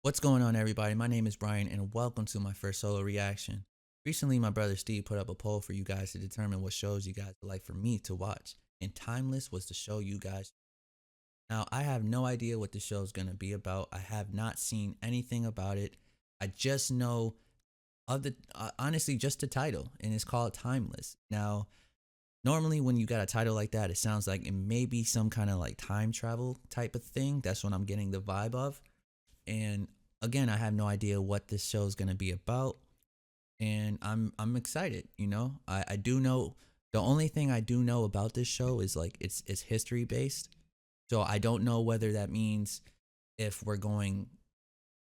What's going on, everybody? My name is Brian, and welcome to my first solo reaction. Recently, my brother Steve put up a poll for you guys to determine what shows you guys would like for me to watch, and Timeless was the show you guys. Now, I have no idea what the show is going to be about. I have not seen anything about it. I just know of the honestly just the title, and it's called Timeless. Now, normally when you got a title like that, it sounds like it may be some kind of like time travel type of thing. That's what I'm getting the vibe of. And again, I have no idea what this show is going to be about, and I'm excited. I do know the only thing I do know about this show is like it's history based. So I don't know whether that means if we're going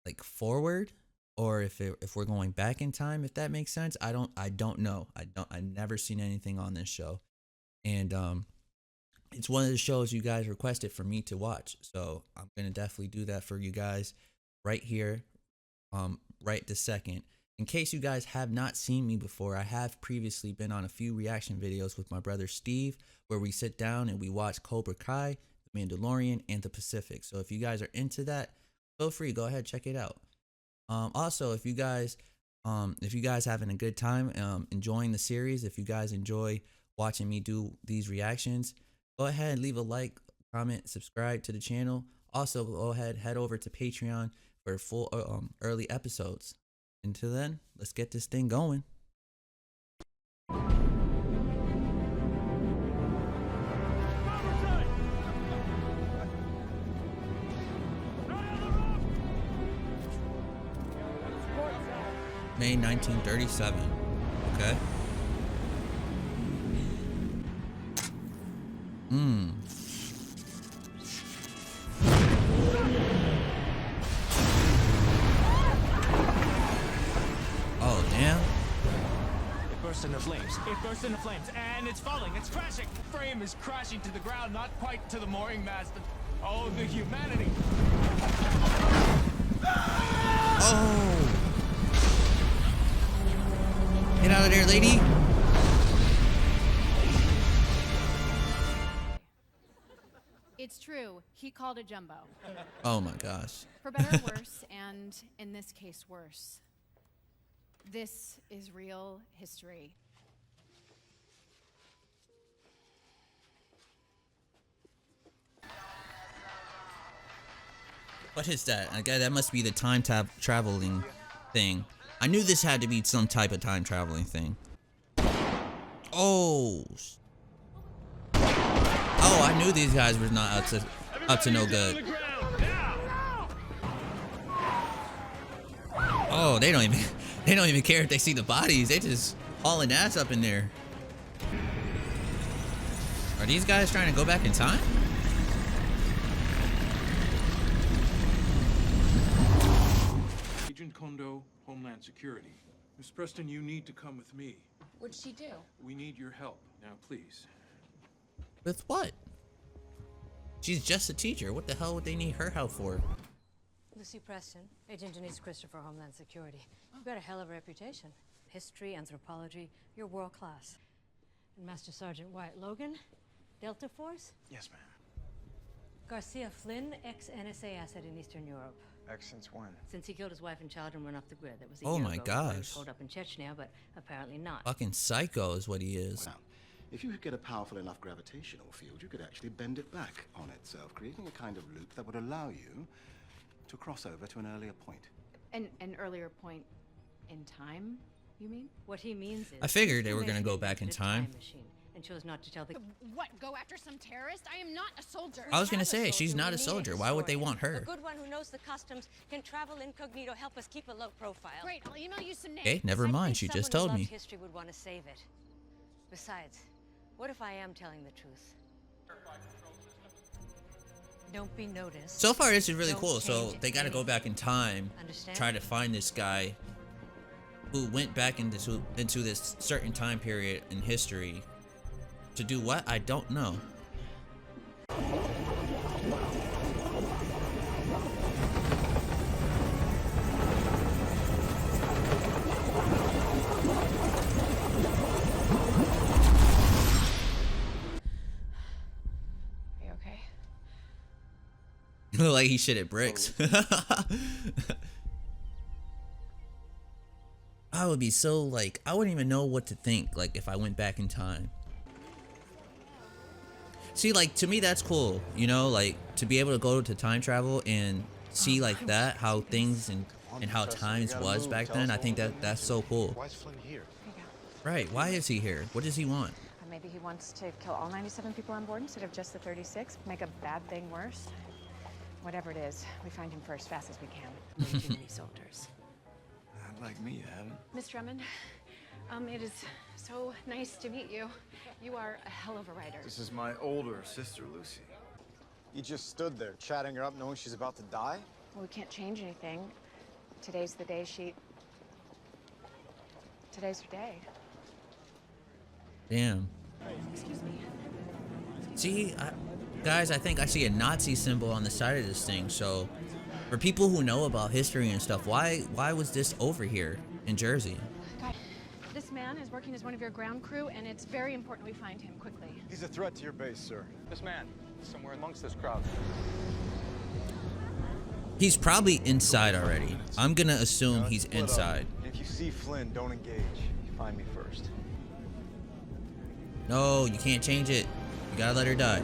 like forward or if we're going back in time, if that makes sense. I don't know. I've never seen anything on this show. And it's one of the shows you guys requested for me to watch. So I'm going to definitely do that for you guys right here, right this second. In case you guys have not seen me before, I have previously been on a few reaction videos with my brother Steve, where we sit down and we watch Cobra Kai, The Mandalorian, and The Pacific. So if you guys are into that, feel free, go ahead, check it out. Also, if you guys having a good time, enjoying the series, if you guys enjoy watching me do these reactions, go ahead and leave a like, comment, subscribe to the channel. Also, go ahead, head over to Patreon for full early episodes. Until then, let's get this thing going. May 1937. Okay. Oh, damn. It burst into flames. It burst into flames, and it's falling. It's crashing. The frame is crashing to the ground, not quite to the mooring mast. Oh, the humanity. Oh. Get out of there, lady. It's true. He called it jumbo. Oh my gosh. For better or worse, and in this case, worse. This is real history. What is that? I guess that must be the time traveling thing. I knew this had to be some type of time traveling thing. Oh. Oh, I knew these guys were not up to no good. Oh, they don't even care if they see the bodies. They just hauling ass up in there. Are these guys trying to go back in time? Agent Kondo, Homeland Security. Miss Preston, you need to come with me. What'd she do? We need your help. Now, please. With what? She's just a teacher. What the hell would they need her help for? Lucy Preston, Agent Denise Christopher, Homeland Security. You've got a hell of a reputation. History, anthropology, you're world class. And Master Sergeant Wyatt Logan, Delta Force? Yes, ma'am. Garcia Flynn, ex-NSA asset in Eastern Europe. Ex since when? Since he killed his wife and child and run off the grid. That was a Oh year my ago. gosh. Hold up in Chechnya, but apparently not. Fucking psycho is what he is. Now, if you could get a powerful enough gravitational field, you could actually bend it back on itself, creating a kind of loop that would allow you to cross over to an earlier point. An earlier point in time, you mean? What he means is... I figured they were gonna go back in time. Machine and chose not to tell the... What, go after some terrorist? I am not a soldier. I was gonna say, she's not a soldier. Why would they want A her? good one who knows the customs, can travel incognito, help us keep a low profile. Great, I'll email you some names. Okay, never I mind. think She just someone told who me. loved history would want to save it. Besides, what if I am telling the truth? Don't be noticed. So far, this is really Don't cool. So change they gotta go back in time, Understand? try to find this guy who went back into this certain time period in history. To do what? I don't know. Look like he shit at bricks. I would be so like, I wouldn't even know what to think like if I went back in time. See, like, to me that's cool, you know, like to be able to go to time travel and see like that, how things and how times was back then. I think that's so cool. Why is Flynn here? Right, why is he here? What does he want? Maybe he wants to kill all 97 people on board instead of just the 36, make a bad thing worse. Whatever it is, we find him first, fast as we can. Way too many soldiers. Not like me, you haven't. Miss Drummond, it is so nice to meet you. You are a hell of a writer. This is my older sister, Lucy. You just stood there, chatting her up, knowing she's about to die? Well, we can't change anything. Today's the day Today's her day. Damn. Excuse me. See, guys, I think I see a Nazi symbol on the side of this thing. So, for people who know about history and stuff, why was this over here in Jersey? God, this man is working as one of your ground crew, and it's very important we find him quickly. He's a threat to your base, sir. This man, somewhere amongst this crowd. He's probably inside already. I'm gonna assume he's Split up. inside. If you see Flynn, don't engage. You find me first. No, you can't change it. You gotta let her die.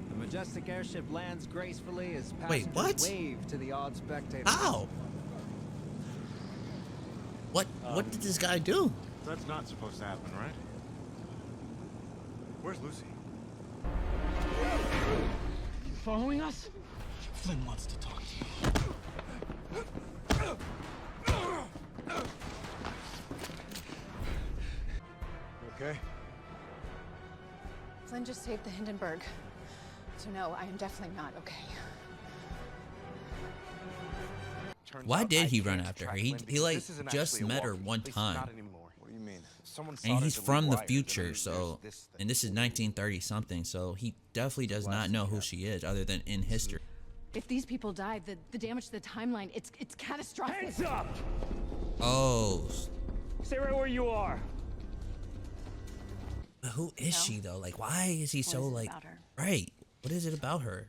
The majestic airship lands gracefully as Wait, passengers what? wave to the odd spectators. How? What did this guy do? That's not supposed to happen, right? Where's Lucy? You following us? Flynn wants to talk to you. You okay? Flynn just saved the Hindenburg. So no, I am definitely not okay. Why did he run after her? He like just met her one time. What do you mean? And he's from the future, so, and this is 1930 something, so he definitely does not know who she is other than in history. If these people died, the damage to the timeline, it's catastrophic. Hands up! Oh, Stay right where you are. but who is she though? Like, why is he so is it like, about her? right? What is it about her?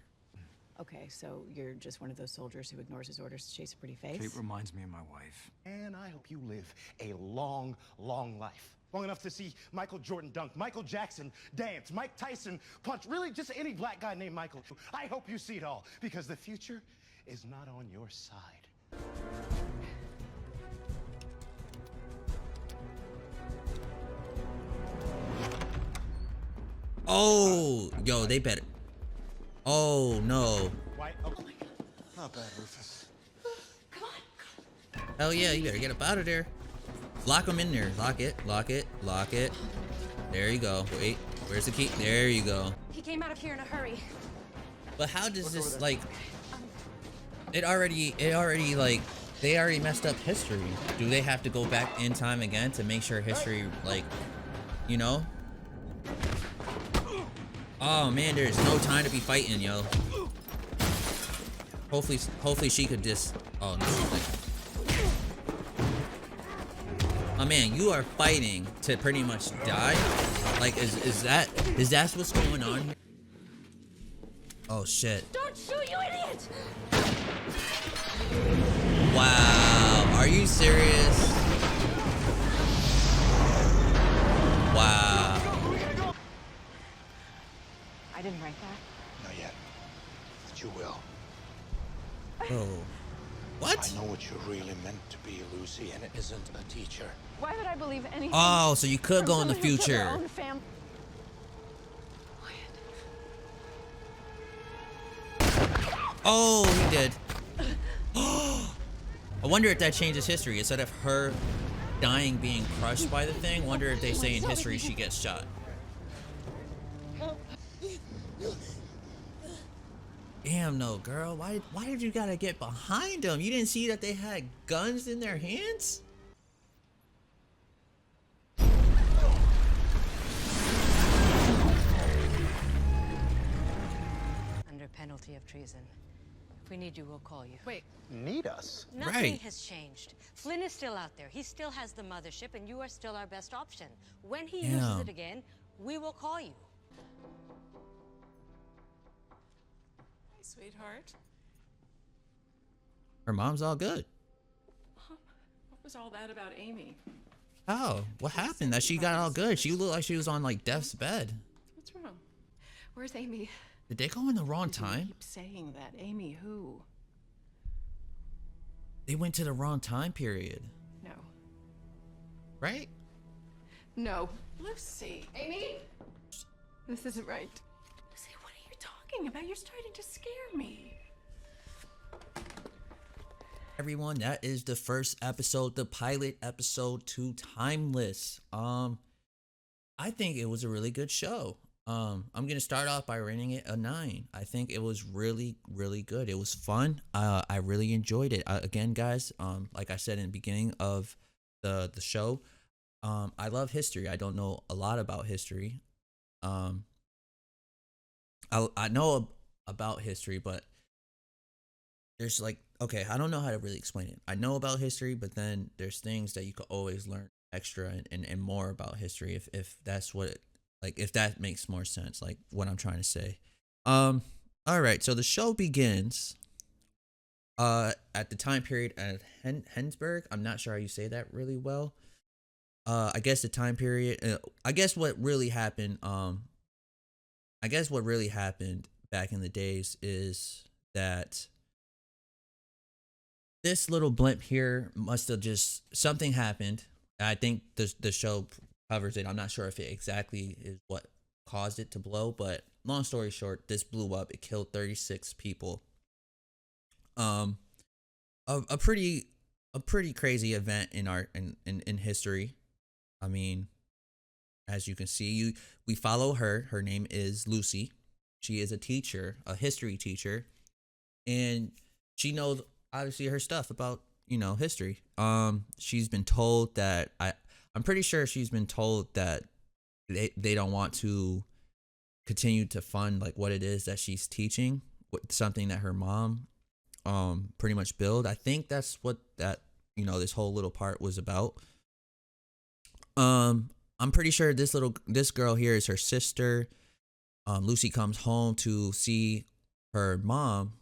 Okay, so you're just one of those soldiers who ignores his orders to chase a pretty face? Kate reminds me of my wife. And I hope you live a long, long life. Long enough to see Michael Jordan dunk, Michael Jackson dance, Mike Tyson punch, really just any black guy named Michael. I hope you see it all, because the future is not on your side. Oh, yo, they better. Oh no. Why? Oh. Not bad, Rufus. Hell yeah, you better get up out of there. Lock him in there. Lock it, lock it, lock it. There you go. Wait, where's the key? There you go. He came out of here in a hurry. But how does this, like, it already like, they already messed up history. Do they have to go back in time again to make sure history, like, you know? Oh man, there's no time to be fighting, yo. Hopefully she could just, oh no, like, oh man, you are fighting to pretty much die? Like, is that what's going on here? Oh shit. Don't shoot, you idiot! Wow, are you serious? Wow. I didn't write that. Not yet. But you will. Oh. What? I know what you're really meant to be, Lucy, and it isn't a teacher. Why would I believe anything? Oh, so you could from go in the someone who killed their future. own fam- Oh, he did. I wonder if that changes history. Instead of her dying being crushed by the thing, wonder if they say in history she gets shot. Damn, no, girl. Why did you gotta get behind them? You didn't see that they had guns in their hands? Under penalty of treason. If we need you, we'll call you. Wait, Need us? Nothing Right. has changed. Flynn is still out there. He still has the mothership, and you are still our best option. When he uses Damn. it again, we will call you. Sweetheart, Her mom's all good. Mom, what was all that about Amy? Oh, what happened that she got all good? She looked like she was on like death's bed. What's wrong? Where's Amy? Did they go in the wrong You time? keep saying that. Amy who? They went to the wrong time period. No. Right? No. Lucy. Amy? This isn't right. Lucy, what are you talking about? You're starting to scare me. Everyone, that is the first episode, the pilot episode to Timeless. I think it was a really good show. I'm gonna start off by rating it a 9. I think it was really, really good. It was fun. I really enjoyed it. Again, guys, like I said in the beginning of the show, I love history. I don't know a lot about history. I know about history, but there's like, okay, I don't know how to really explain it. I know about history, but then there's things that you could always learn extra and more about history if that's what it, like, if that makes more sense, like what I'm trying to say. All right, so the show begins at the time period at Hindenburg. I'm not sure how you say that really well. I guess the time period, I guess what really happened back in the days is that this little blimp here must have just, something happened. I think the show covers it. I'm not sure if it exactly is what caused it to blow, but long story short, this blew up. It killed 36 people. A pretty crazy event in history. I mean, as you can see, we follow her. Her name is Lucy. She is a teacher, a history teacher, and she knows obviously her stuff about, history. She's been told that I'm pretty sure she's been told that they don't want to continue to fund like what it is that she's teaching, something that her mom pretty much built. I think that's what this whole little part was about. I'm pretty sure this girl here is her sister. Lucy comes home to see her mom,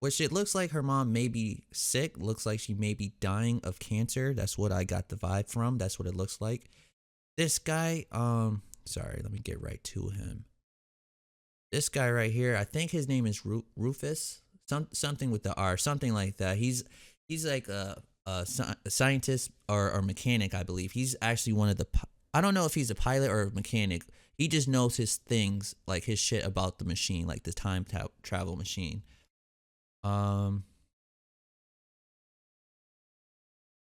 which it looks like her mom may be sick. Looks like she may be dying of cancer. That's what I got the vibe from. That's what it looks like. This guy, sorry, let me get right to him. This guy right here, I think his name is Rufus. Something with the R, something like that. He's like a scientist or mechanic, I believe. He's actually one of the, I don't know if he's a pilot or a mechanic. He just knows his things, like his shit about the machine, like the time travel machine.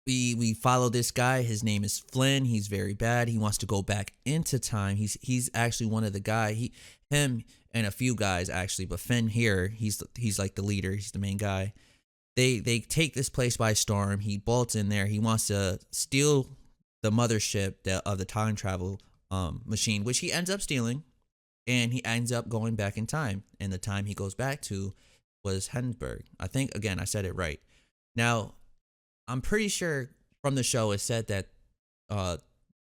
We follow this guy. His name is Flynn. He's very bad. He wants to go back into time. He's actually one of the guy. Him and a few guys actually, but Flynn here, he's like the leader. He's the main guy. They take this place by storm. He bolts in there. He wants to steal the mothership of the time travel machine, which he ends up stealing, and he ends up going back in time. And the time he goes back to was Hindenburg. I think, again, I said it right. Now, I'm pretty sure from the show it said that the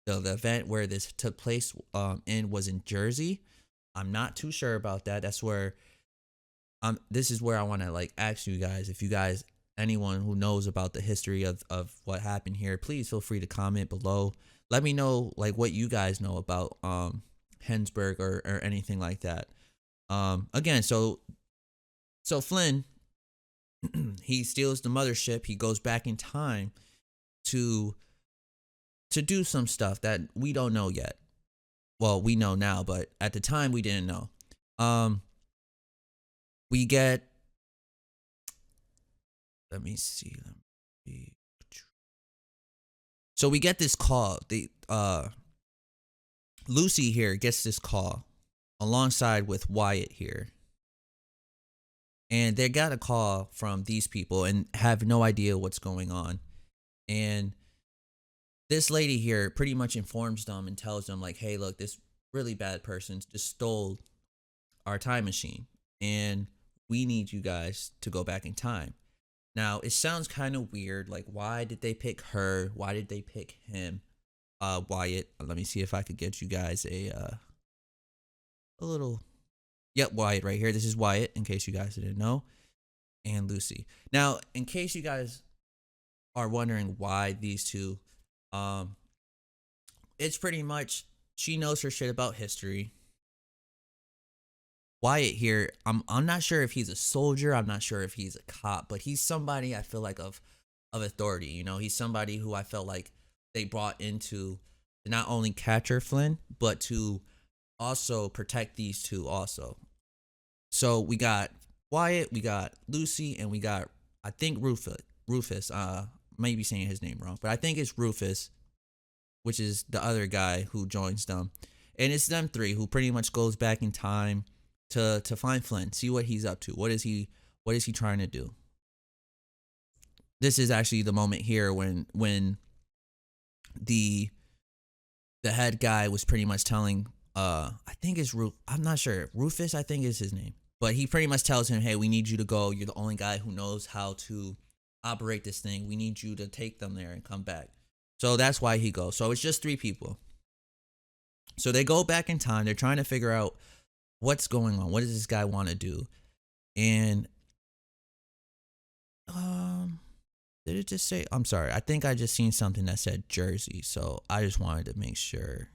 event where this took place was in Jersey. I'm not too sure about that. That's where this is where I want to like ask you guys, if you guys, anyone who knows about the history of what happened here, please feel free to comment below. Let me know like what you guys know about Hindenburg or anything like that. Again, so Flynn, he steals the mothership. He goes back in time to do some stuff that we don't know yet. Well, we know now, but at the time we didn't know. We get, let me see. So we get this call. Lucy here gets this call alongside with Wyatt here. And they got a call from these people and have no idea what's going on. And this lady here pretty much informs them and tells them like, hey, look, this really bad person just stole our time machine. And we need you guys to go back in time. Now, it sounds kind of weird. Like, why did they pick her? Why did they pick him? Wyatt. Let me see if I could get you guys a little... Yep, Wyatt right here. This is Wyatt, in case you guys didn't know. and Lucy. Now, in case you guys are wondering why these two, um, it's pretty much she knows her shit about history. Wyatt here, I'm not sure if he's a soldier, I'm not sure if he's a cop, but he's somebody I feel like of authority. You know, he's somebody who I felt like they brought into to not only capture Flynn, but to also protect these two also. So we got Wyatt, we got Lucy, and we got, I think, Rufus. Maybe saying his name wrong, but I think it's Rufus, which is the other guy who joins them. And it's them three who pretty much goes back in time to find Flynn, see what he's up to. What is he trying to do? This is actually the moment here when the head guy was pretty much telling I think it's I'm not sure. Rufus, I think is his name. But he pretty much tells him, "Hey, we need you to go. You're the only guy who knows how to operate this thing. We need you to take them there and come back." So that's why he goes. So it's just three people. So they go back in time. They're trying to figure out what's going on. What does this guy want to do? And did it just say? I'm sorry. I think I just seen something that said Jersey. So I just wanted to make sure.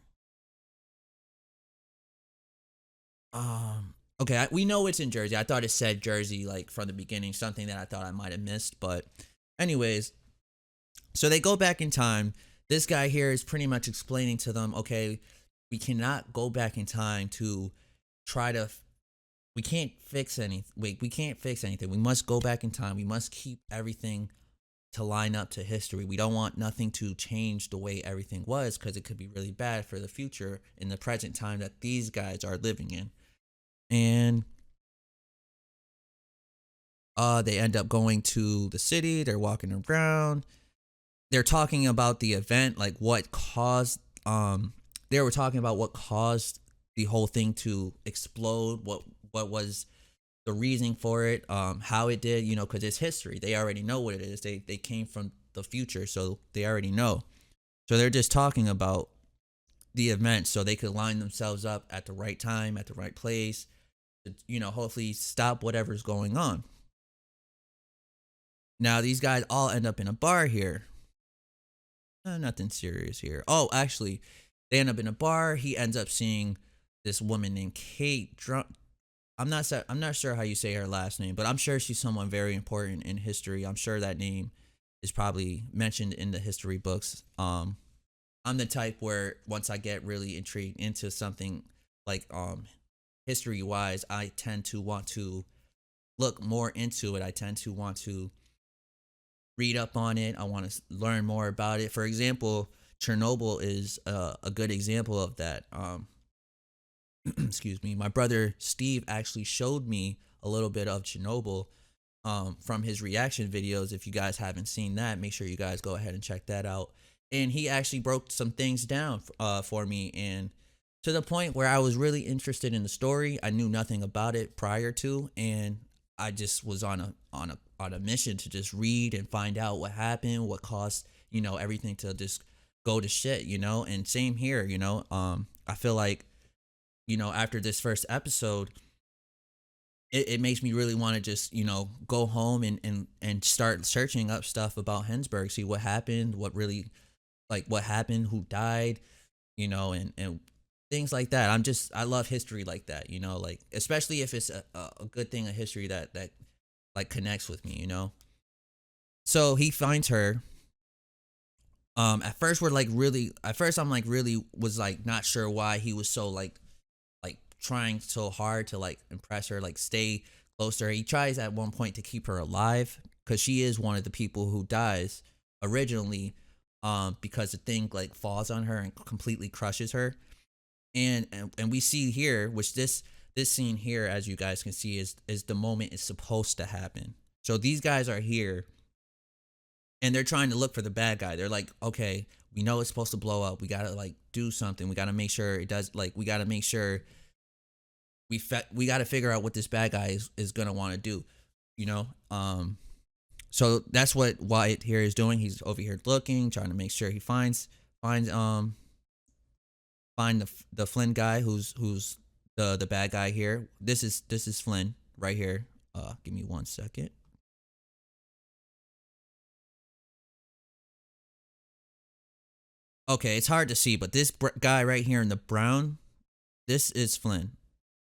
Okay, we know it's in Jersey. I thought it said Jersey like from the beginning, something that I thought I might have missed. But anyways, so they go back in time. This guy here is pretty much explaining to them, okay, we cannot go back in time to try to, we can't fix anything. We can't fix anything. We must go back in time. We must keep everything to line up to history. We don't want nothing to change the way everything was, because it could be really bad for the future in the present time that these guys are living in. And they end up going to the city. They're walking around. They're talking about the event, like what caused they were talking about what caused the whole thing to explode, what was the reasoning for it, how it did, you know, because it's history. They already know what it is. They came from the future, so they already know. So they're just talking about the event so they could line themselves up at the right time, at the right place, to, you know, hopefully stop whatever's going on. Now these guys all end up in a bar here. Nothing serious here. Oh, actually, they end up in a bar. He ends up seeing this woman named Kate. I'm not sure how you say her last name, but I'm sure she's someone very important in history. I'm sure that name is probably mentioned in the history books. I'm the type where once I get really intrigued into something like history wise, I tend to want to look more into it. I tend to want to read up on it. I want to learn more about it. For example, Chernobyl is a good example of that. Excuse me. My brother Steve actually showed me a little bit of Chernobyl from his reaction videos. If you guys haven't seen that, make sure you guys go ahead and check that out. And he actually broke some things down for me, and to the point where I was really interested in the story. I knew nothing about it prior to, and I just was on a mission to just read and find out what happened, what caused, you know, everything to just go to shit, you know. And same here, you know. I feel like, you know, after this first episode, it makes me really want to just, you know, go home and start searching up stuff about Hindenburg, see what happened, what happened, who died, you know, and things like that. I love history like that, you know, like especially if it's a good thing, a history that like connects with me, you know. So he finds her. At first I'm like really was like not sure why he was so like trying so hard to like impress her, like stay close to her. He tries at one point to keep her alive because she is one of the people who dies originally, because the thing like falls on her and completely crushes her. And we see here, which this scene here, as you guys can see, is the moment it's supposed to happen. So these guys are here and they're trying to look for the bad guy. They're like, okay, we know it's supposed to blow up. We gotta like do something. We gotta make sure it does. Like we gotta make sure we gotta figure out what this bad guy is gonna want to do, you know. So that's what Wyatt here is doing. He's over here looking, trying to make sure he finds the Flynn guy who's the bad guy here. This is Flynn right here. Give me 1 second. Okay, it's hard to see, but this guy right here in the brown, this is Flynn.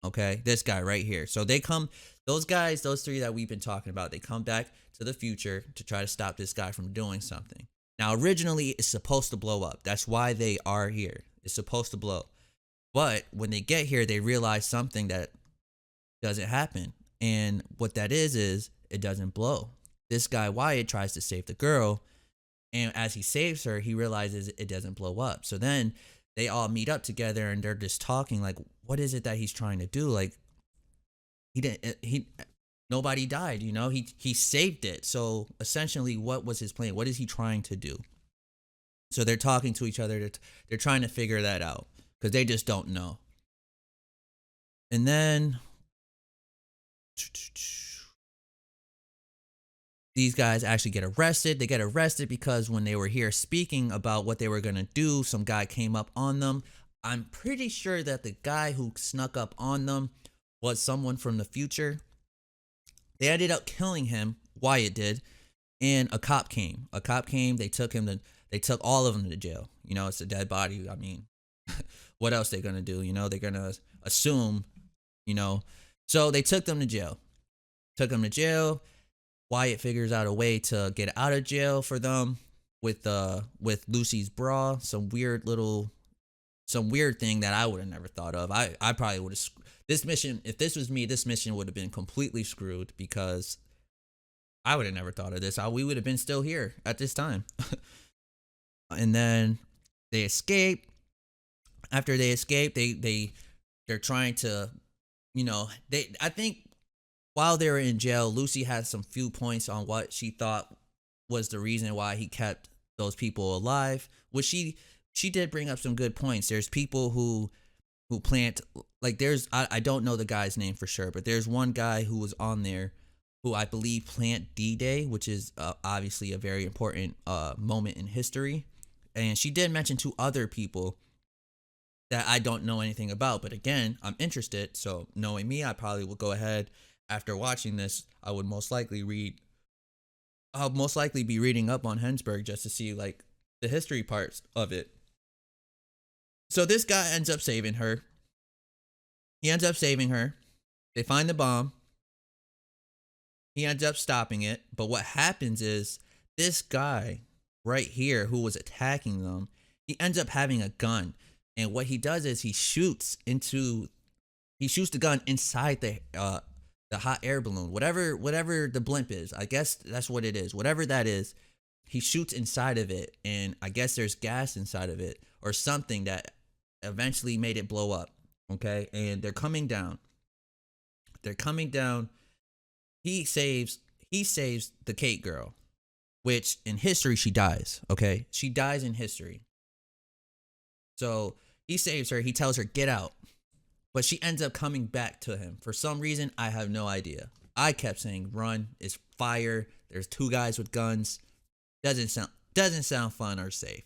Okay, this guy right here. So they come, those guys, those three that we've been talking about, they come back to the future to try to stop this guy from doing something. Now, originally, it's supposed to blow up. That's why they are here. It's supposed to blow. But when they get here, they realize something that doesn't happen. And what that is it doesn't blow. This guy, Wyatt, tries to save the girl. And as he saves her, he realizes it doesn't blow up. So then they all meet up together and they're just talking like, what is it that he's trying to do? Like, nobody died, you know, he saved it. So essentially, what was his plan? What is he trying to do? So they're talking to each other. They're trying to figure that out because they just don't know. And then these guys actually get arrested. They get arrested because when they were here speaking about what they were going to do, some guy came up on them. I'm pretty sure that the guy who snuck up on them was someone from the future. They ended up killing him, Wyatt did, and a cop came. They took all of them to jail. You know, it's a dead body. I mean, what else they going to do? You know, they're going to assume, you know. So they took them to jail. Wyatt figures out a way to get out of jail for them with Lucy's bra, some weird thing that I would have never thought of. I probably would have, this mission, if this was me, this mission would have been completely screwed because I would have never thought of this. We would have been still here at this time. And then they escape. After they escape, they're trying to, you know, I think while they were in jail, Lucy had some few points on what she thought was the reason why he kept those people alive, which she did bring up some good points. There's people who plant, like I don't know the guy's name for sure, but there's one guy who was on there who I believe plant D-Day, which is obviously a very important moment in history. And she did mention two other people that I don't know anything about, but again, I'm interested. So knowing me, I probably will go ahead after watching this. I would most likely be reading up on Hindenburg just to see like the history parts of it. So this guy ends up saving her. They find the bomb. He ends up stopping it. But what happens is this guy right here who was attacking them, he ends up having a gun. And what he does is he shoots the gun inside the hot air balloon, whatever the blimp is. I guess that's what it is. Whatever that is, he shoots inside of it, and I guess there's gas inside of it or something that eventually made it blow up. Okay, and they're coming down. He saves the Kate girl, which in history she dies. Okay, she dies in history. So he saves her. He tells her, get out. But she ends up coming back to him. For some reason, I have no idea. I kept saying, run. It's fire. There's two guys with guns. Doesn't sound fun or safe.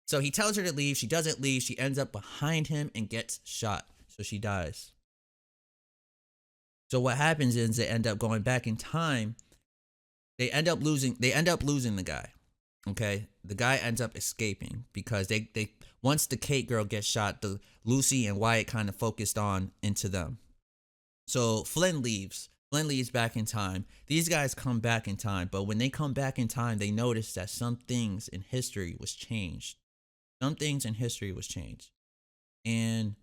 So he tells her to leave. She doesn't leave. She ends up behind him and gets shot. So she dies. So what happens is they end up going back in time. They end up losing the guy. Okay, the guy ends up escaping because they once the Kate girl gets shot, the Lucy and Wyatt kind of focused on into them. So Flynn leaves back in time. These guys come back in time, but when they come back in time, they notice that some things in history was changed. And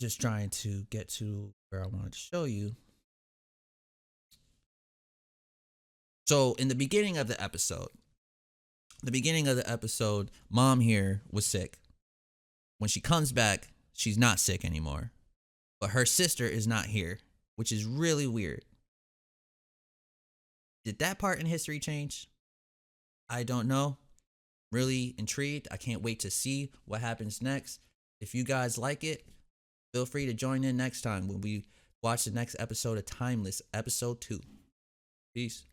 just trying to get to where I wanted to show you. So in the beginning of the episode, Mom here was sick. When she comes back, she's not sick anymore. But her sister is not here, which is really weird. Did that part in history change? I don't know. Really intrigued. I can't wait to see what happens next. If you guys like it, feel free to join in next time when we watch the next episode of Timeless, episode 2. Peace.